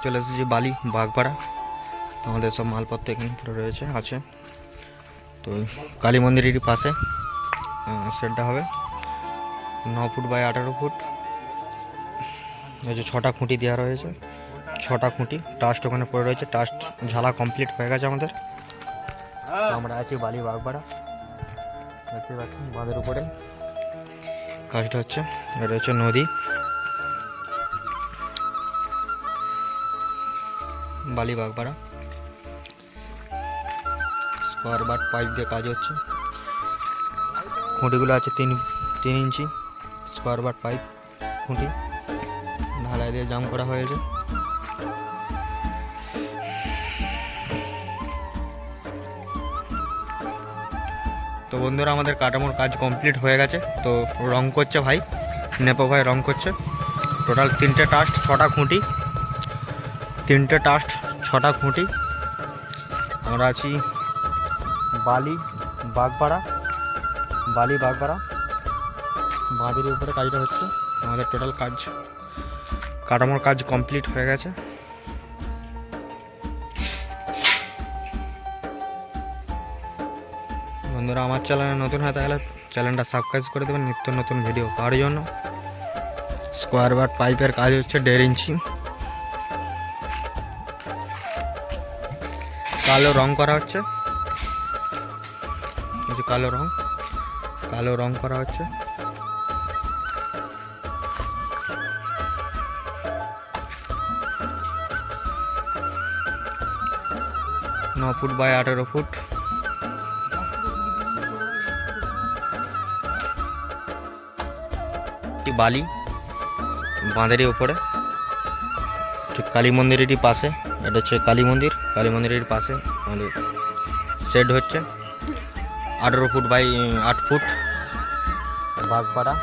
চলে এসেছি বালি বাগপাড়া। আমাদের সব মালপত্র এখানে পুরো রয়েছে আছে। তো কালী মন্দিরেরই পাশে সেটটা হবে 9 ফুট বাই 18 ফুট। এই যে 6টা খুঁটি দেওয়া রয়েছে, 6টা খুঁটি। টাস্ট ওখানে পড়ে রয়েছে, টাস্ট ঝালা কমপ্লিট হয়ে গেছে আমাদের। তো আমরা আছি বালি বাগপাড়া, দেখতে পাচ্ছেন বাঁধের উপরে কাজটা হচ্ছে। এটা হচ্ছে নদী, বালি বাগপাড়া। স্কোয়ার বার পাইপ দিয়ে কাজ হচ্ছে। খুঁটিগুলো আছে 3 ইঞ্চি স্কোয়ার বার পাইপ খুঁটি, ঢালাই দিয়ে জাম করা হয়েছে। তো বন্ধুরা, আমাদের কাঠামোর কাজ কমপ্লিট হয়ে গেছে। তো রং করছে ভাই, নেপো ভাই রং করছে। টোটাল 3টে টাস্ট 6টা খুঁটি, 3টে টাস্ট 6টা খুঁটি। আমরা আছি বালি বাগপাড়া, বালি বাগপাড়া বাঁধের উপরে কাজটা হচ্ছে। আমাদের টোটাল কাজ কাঠামোর কাজ কমপ্লিট হয়ে গেছে। বন্ধুরা, আমার চ্যানেলে নতুন হয় তাহলে চ্যানেলটা সাবস্ক্রাইব করে দেবেন নিত্য নতুন ভিডিও পাওয়ার জন্য। স্কোয়ার বার পাইপের কাজ হচ্ছে 1.5 ইঞ্চি। কালো রং করা হচ্ছে, কালো রং করা হচ্ছে। ন ফুট বাই 18 ফুট। বালি বাঁধেরই উপরে, ঠিক কালী মন্দিরেরই পাশে। এটা হচ্ছে কালী মন্দির, কালী মন্দিরের পাশে আমাদের শেড হচ্ছে 18 ফুট বাই 8 ফুট। বাগপাড়া,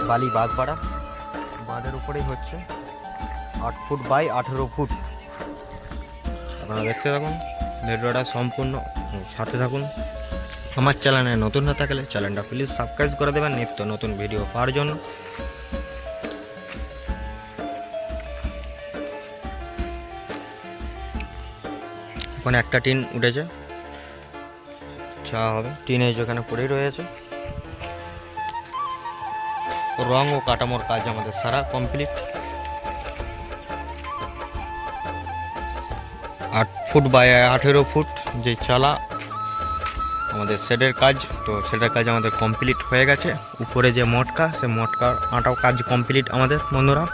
বালি বাগপাড়া বাঁধের উপরেই হচ্ছে 8 ফুট বাই 18 ফুট। আপনারা দেখতে থাকুন ভিডিওটা সম্পূর্ণ, সাথে থাকুন। আমার চ্যানেলে নতুন না থাকলে চ্যানেলটা প্লিজ সাবস্ক্রাইব করে দেবেন নিত্য নতুন ভিডিও পাওয়ার জন্য। ওখানে একটা টিন উঠেছে, চা হবে। টিন এই যেখানে পড়েই রয়েছে। রং ও কাঠামোর কাজ আমাদের সারা কমপ্লিট। 8 ফুট বাই 18 ফুট যে চালা আমাদের শেডের কাজ। তো শেডের কাজ আমাদের কমপ্লিট হয়ে গেছে। উপরে যে মটকা, সে মটকার আটাও কাজ কমপ্লিট আমাদের বন্ধুরা।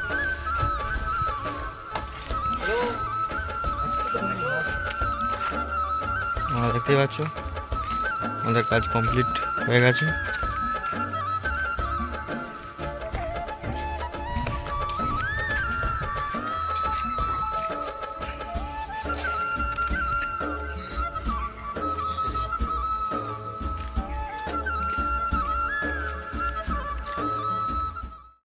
দেখতেই পাচ্ছ আমাদের কাজ কমপ্লিট হয়ে গেছে।